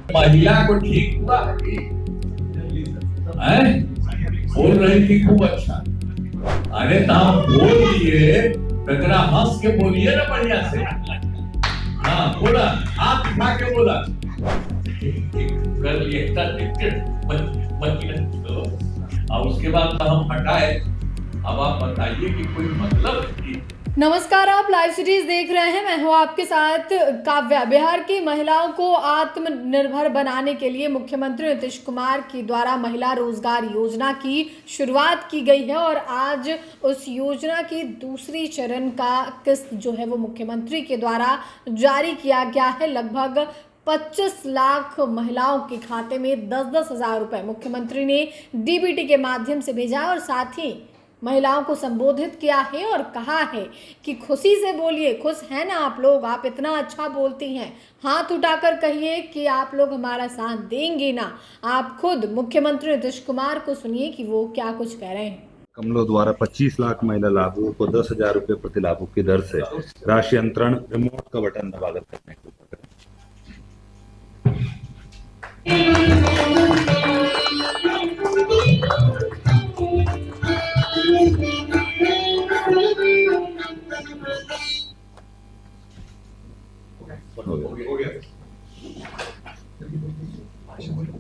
महिला को ठीक हुआ है, बोल रही थी खूब अच्छा। अरे तो हम बोल दिए, जरा हंस के बोलिए ना बढ़िया से। हाँ बोला, हाथ उठा के बोला कर लिए और उसके बाद तो हम हटाए। अब आप बताइए कि कोई मतलब है? नमस्कार, आप लाइव सीरीज देख रहे हैं। मैं हूं आपके साथ काव्या। बिहार की महिलाओं को आत्मनिर्भर बनाने के लिए मुख्यमंत्री नीतीश कुमार के द्वारा महिला रोजगार योजना की शुरुआत की गई है और आज उस योजना की दूसरी चरण का किस्त जो है वो मुख्यमंत्री के द्वारा जारी किया गया है। लगभग 25 लाख महिलाओं के खाते में 10-10 हजार रुपए मुख्यमंत्री ने डीबीटी के माध्यम से भेजा और साथ ही महिलाओं को संबोधित किया है और कहा है कि खुशी से बोलिए। खुश हैं ना आप लोग? आप इतना अच्छा बोलती हैं, हाथ उठाकर कहिए कि आप लोग हमारा साथ देंगे ना। आप खुद मुख्यमंत्री नीतीश कुमार को सुनिए कि वो क्या कुछ कह रहे हैं। कमलों द्वारा 25 लाख महिला लाभुकों को 10,000 रुपये प्रति लाभुक की दर से राशि अंतरण रिमोट का बटन दबाकर करने को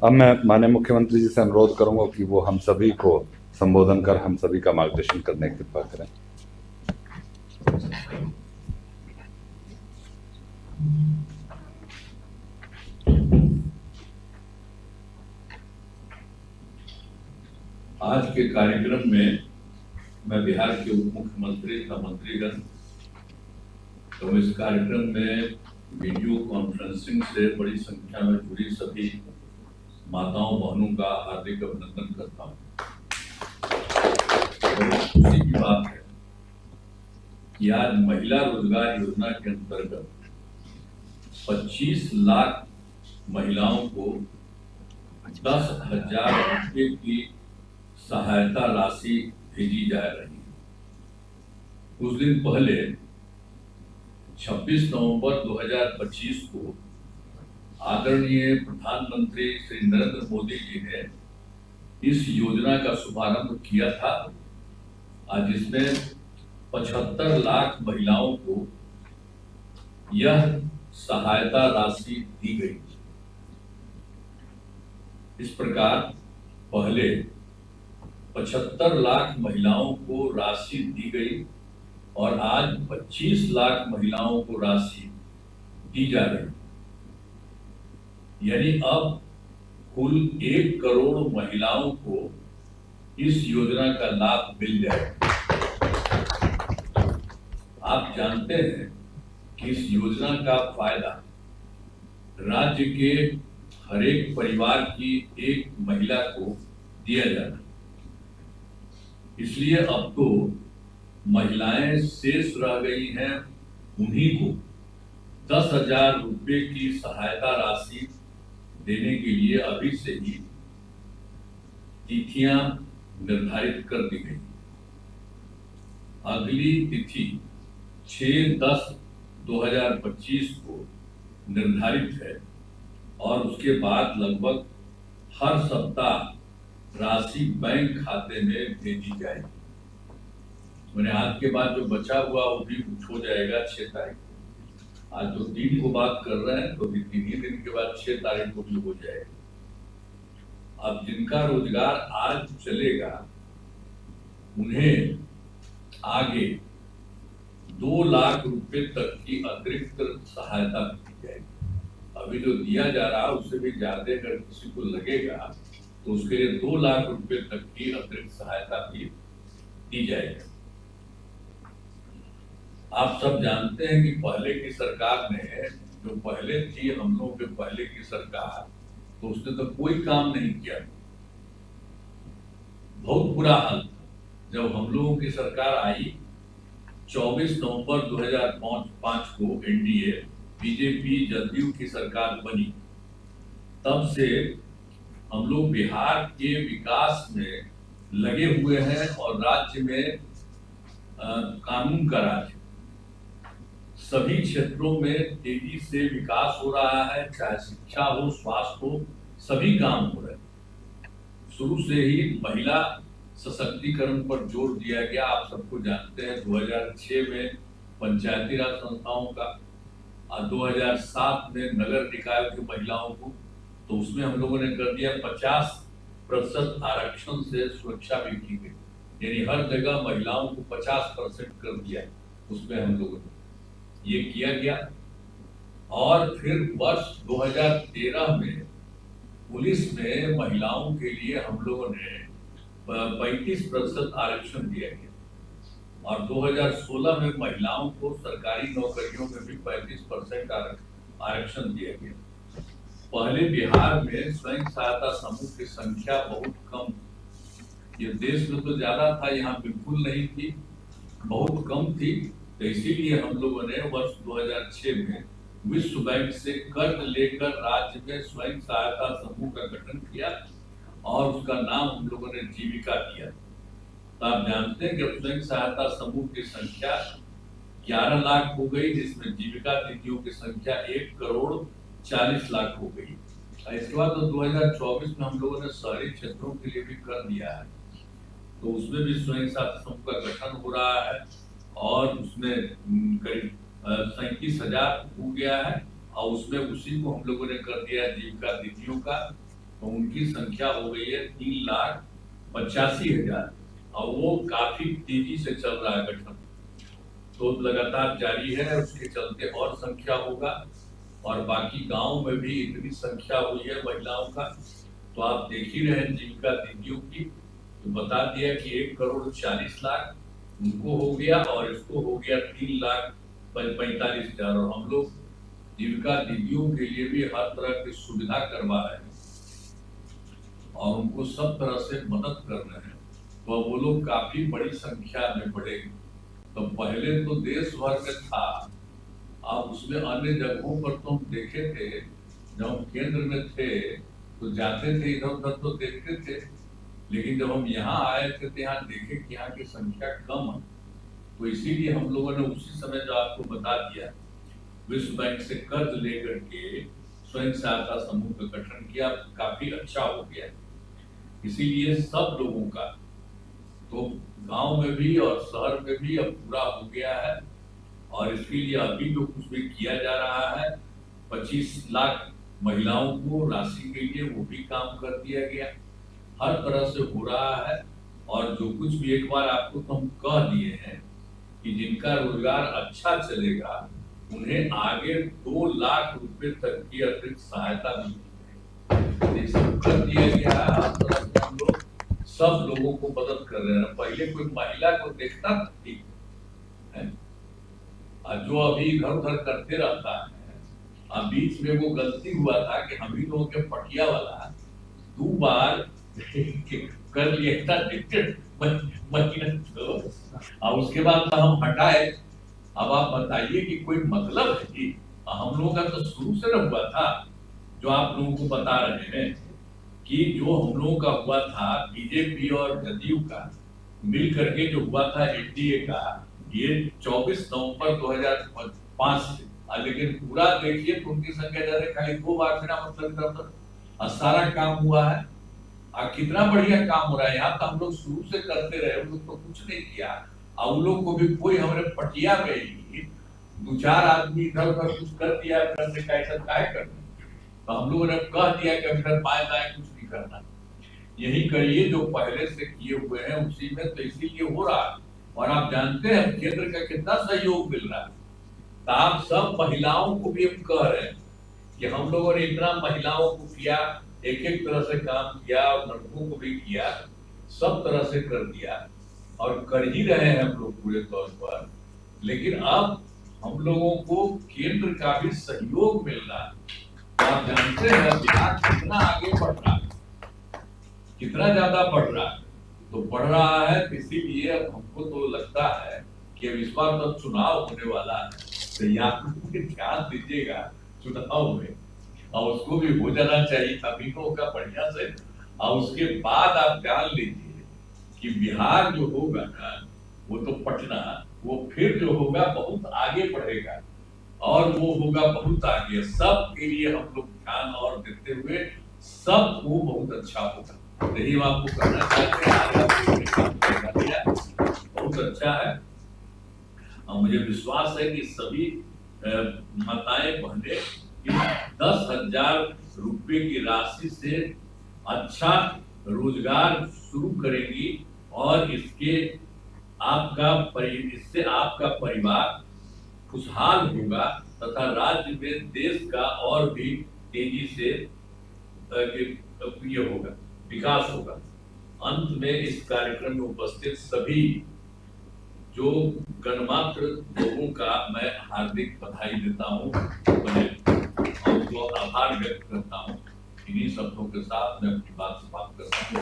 अब मैं माननीय मुख्यमंत्री जी से अनुरोध करूंगा कि वो हम सभी को संबोधन कर हम सभी का मार्गदर्शन करने की कृपा करें। आज के कार्यक्रम में मैं बिहार के उप मुख्यमंत्री का मंत्रीगण तो इस कार्यक्रम में वीडियो कॉन्फ्रेंसिंग से बड़ी संख्या में जुड़ी सभी माताओं बहनों का हार्दिक अभिनंदन करता हूँ। खुशी की बात है कि आज महिला रोजगार योजना के अंतर्गत 25 लाख महिलाओं को 10,000 रुपये की सहायता राशि भेजी जा रही है। कुछ दिन पहले 26 नवंबर 2025 को आदरणीय प्रधानमंत्री श्री नरेंद्र मोदी जी ने इस योजना का शुभारंभ किया था, जिसमें 75 लाख महिलाओं को यह सहायता राशि दी गई। इस प्रकार पहले 75 लाख महिलाओं को राशि दी गई और आज 25 लाख महिलाओं को राशि दी जा रही, यानी अब कुल 1 करोड़ महिलाओं को इस योजना का लाभ मिल जाएगा। आप जानते हैं कि इस योजना का फायदा राज्य के हर एक परिवार की एक महिला को दिया जाना, इसलिए अब तो महिलाएं शेष रह गई हैं, उन्हीं को 10,000 रुपये की सहायता राशि देने के लिए अभी से ही तिथियां निर्धारित कर दी गई। अगली तिथि 6/10/2025 को निर्धारित है और उसके बाद लगभग हर सप्ताह राशि बैंक खाते में भेजी जाएगी। मैंने आज के बाद जो बचा हुआ वो भी हो जाएगा 6 तारीख। आज तो 3 को बात कर रहे हैं, तो भी 3 ही दिन के बाद 6 तारीख को भी हो जाएगा। अब जिनका रोजगार आज चलेगा उन्हें आगे 2 लाख रुपए तक की अतिरिक्त सहायता दी जाएगी। अभी जो दिया जा रहा है उससे भी ज्यादा अगर किसी को लगेगा तो उसके लिए 2 लाख रुपए तक की अतिरिक्त सहायता भी दी जाएगी। आप सब जानते हैं कि पहले की सरकार ने, जो पहले थी हम लोगों के पहले की सरकार, तो उसने तो कोई काम नहीं किया, बहुत बुरा हाल था। जब हम लोगों की सरकार आई 24 नवंबर 2005 को एनडीए बीजेपी जदयू की सरकार बनी, तब से हम लोग बिहार के विकास में लगे हुए हैं और राज्य में कानून का राज, सभी क्षेत्रों में तेजी से विकास हो रहा है, चाहे शिक्षा हो, स्वास्थ्य हो, सभी काम हो रहे हैं। शुरू से ही महिला सशक्तिकरण पर जोर दिया गया। आप सबको जानते हैं 2006 में पंचायती राज संस्थाओं का और 2007 में नगर निकायों की महिलाओं को, तो उसमें हम लोगों ने कर दिया 50% आरक्षण से सुरक्षा भी की गई, यानी हर जगह महिलाओं को 50% कर दिया, उसमें हम लोगों ने ये किया गया। और फिर वर्ष 2013 में पुलिस में महिलाओं के लिए हम लोगों ने 35% आरक्षण दिया गया और 2016 में महिलाओं को सरकारी नौकरियों में भी 35% आरक्षण दिया गया। पहले बिहार में स्वयं सहायता समूह की संख्या बहुत कम थी। ये देश में तो ज्यादा था, यहाँ बिल्कुल नहीं थी, बहुत कम थी। तो इसीलिए हम लोगों ने वर्ष 2006 में विश्व बैंक से कर्ज लेकर राज्य में स्वयं सहायता समूह का गठन किया और उसका नाम हम लोगों ने जीविका दिया। तो आप जानते हैं कि स्वयं सहायता समूह की संख्या 11 लाख हो गई, जिसमें जीविका दीदियों की संख्या 1,40,00,000 हो गई। इसके बाद तो 2024 में हम लोगों ने शहरी क्षेत्रों के लिए भी कर दिया है, तो उसमें भी स्वयं सहायता समूह का गठन हो रहा है और उसमें करीब 37,000 हो गया है और उसमें उसी को हम लोगों ने कर दिया है जीविका दीदियों का, तो उनकी संख्या हो गई है 3,85,000 और वो काफी तेजी से चल रहा है गठन, तो लगातार जारी है। उसके चलते और संख्या होगा और बाकी गांव में भी इतनी संख्या हुई है महिलाओं का, तो आप देख ही रहे हैं जीविका दीदियों की, तो बता दिया कि 1,40,00,000 उनको हो गया और इसको हो गया 3,45,000 और हम लोग जीविका दीदियों के लिए भी हर तरह की सुविधा करवा रहे हैं और उनको सब तरह से मदद कर रहे हैं, तो वो लोग काफी बड़ी संख्या में बढ़ेंगे। तो पहले तो देश भर में था, अब उसमें अन्य जगहों पर तो हम देखे थे, जब हम केंद्र में थे तो जाते थे इधर उधर तो देखते थे, लेकिन जब हम यहाँ आए थे तो यहाँ देखे कि यहाँ की संख्या कम है, तो इसीलिए हम लोगों ने उसी समय जो आपको बता दिया विश्व बैंक से कर्ज लेकर के स्वयं सहायता समूह का गठन किया, काफी अच्छा हो गया। इसीलिए सब लोगों का तो गांव में भी और शहर में भी अब पूरा हो गया है और इसके लिए अभी जो कुछ भी किया जा रहा है 25 लाख महिलाओं को राशि के लिए वो भी काम कर दिया गया, हर तरह से हो रहा है। और जो कुछ भी एक बार आपको तो हम कह दिए हैं कि जिनका रोजगार अच्छा चलेगा उन्हें आगे 2 लाख रुपए तक की अतिरिक्त सहायता मिलेगी, सब कर दिया गया है। हर तरह से हम लोग सब लोगों को मदद कर रहे हैं। पहले कोई महिला को देखता था ठीक है, जो अभी इधर उधर करते रहता है। अब बीच में वो गलती हुआ था कि हम ही लोगों के पटिया वाला 2 बार कर लिया था तो, और उसके बाद तो हम हटाए। अब आप बताइए कि कोई मतलब है कि हम लोगों का तो शुरू से न हुआ था, जो आप लोगों को बता रहे हैं कि जो हम लोगों का हुआ था बीजेपी और जदयू का मिल करके जो हुआ था एनडीए का, ये 24 नवंबर 2005 से, लेकिन पूरा देखिए तो उनकी संख्या ज्यादा, खाली 2 बार मेरा मतलब सारा काम हुआ है। कितना बढ़िया काम हो रहा है। यहाँ तो हम लोग शुरू से करते रहे, उन लोग तो कुछ नहीं किया और उन लोग को भी कोई हमारे पटिया में ही 2-4 आदमी इधर उधर कुछ कर दिया करने का, ऐसा क्या करना। तो हम लोगों ने कह दिया कि अगर बाएं दाएं कुछ नहीं करना, यही करिए जो पहले से किए हुए हैं उसी में, तो इसीलिए हो रहा है। और आप जानते हैं केंद्र का कितना सहयोग मिल रहा है, तो आप सब महिलाओं को भी हम कह रहे हैं कि हम लोगों ने इतना महिलाओं को किया, एक एक तरह से काम किया और लड़कों को भी किया, सब तरह से कर दिया और कर ही रहे हैं हम लोग पूरे तौर पर। लेकिन अब हम लोगों को केंद्र का भी सहयोग मिल रहा है। आप जानते हैं बिहार कितना आगे बढ़ रहा है, कितना ज्यादा बढ़ रहा है, तो बढ़ रहा है। इसीलिए अब हमको तो लगता है कि अब इस बार जब चुनाव होने वाला है तो यहाँ ध्यान दीजिएगा चुनाव में, और उसको भी हो जाना चाहिए अभी तो का बढ़िया से। और उसके बाद आप जान लीजिए कि बिहार जो होगा ना, वो तो पटना, वो फिर जो होगा बहुत आगे बढ़ेगा। और वो होगा बहुत आगे। सबके लिए हम लोग ध्यान और देते हुए सबको बहुत अच्छा होगा। यही हम आपको कहना चाहते हैं। आज आपने काम करवा दिया, बहुत अच्छा है। और मुझे विश्वास है कि सभी माताएं बहनें 10,000 रुपए की राशि से अच्छा रोजगार शुरू करेंगी और इससे आपका परिवार खुशहाल होगा तथा राज्य में देश का और भी तेजी से ये होगा, विकास होगा। अंत में इस कार्यक्रम में उपस्थित सभी जो गणमात्र लोगों का मैं हार्दिक बधाई देता हूँ और जो आभार व्यक्त करता हूँ। इन्हीं शब्दों के साथ मैं अपनी बात समाप्त करता हूँ।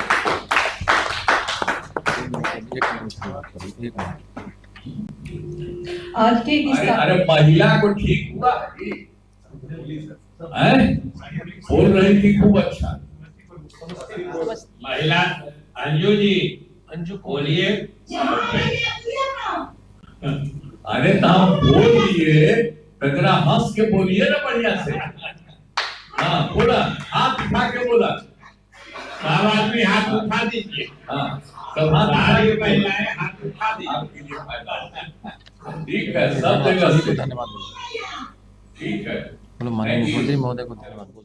अरे महिला को ठीक हुआ है, बोल रही थी खूब अच्छा। महिला अंजू जी, अंजू बोलिए। अरे तो हम बोल दिए, जरा हंस के बोलिए ना बढ़िया से। हाँ बोला, हाथ उठा के बोला। सब आदमी हाथ उठा दीजिए। हाँ सब हाथ सारी महिलाएं हाथ उठा दीजिए। ठीक है, सब जगह से धन्यवाद। ठीक है। माननीय मुख्यमंत्री महोदय को धन्यवाद।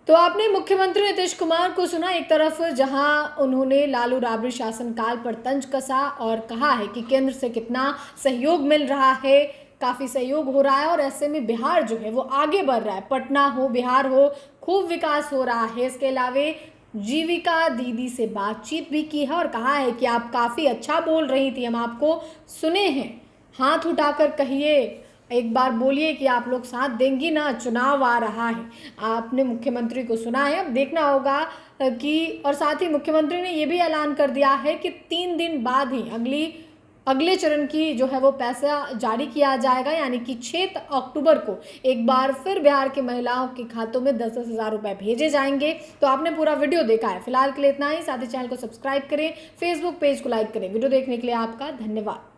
तो आपने मुख्यमंत्री नीतीश कुमार को सुना। एक तरफ जहां उन्होंने लालू राबड़ी शासनकाल पर तंज कसा और कहा है कि केंद्र से कितना सहयोग मिल रहा है, काफ़ी सहयोग हो रहा है और ऐसे में बिहार जो है वो आगे बढ़ रहा है। पटना हो, बिहार हो, खूब विकास हो रहा है। इसके अलावा जीविका दीदी से बातचीत भी की है और कहा है कि आप काफ़ी अच्छा बोल रही थी, हम आपको सुने हैं। हाथ उठाकर कहिए, एक बार बोलिए कि आप लोग साथ देंगी ना, चुनाव आ रहा है। आपने मुख्यमंत्री को सुना है, अब देखना होगा कि, और साथ ही मुख्यमंत्री ने ये भी ऐलान कर दिया है कि 3 दिन बाद ही अगले चरण की जो है वो पैसा जारी किया जाएगा, यानी कि 6 अक्टूबर को एक बार फिर बिहार की महिलाओं के खातों में 10-10 हज़ार रुपये भेजे जाएंगे। तो आपने पूरा वीडियो देखा है। फिलहाल के लिए इतना ही। साथ ही चैनल को सब्सक्राइब करें, फेसबुक पेज को लाइक करें। वीडियो देखने के लिए आपका धन्यवाद।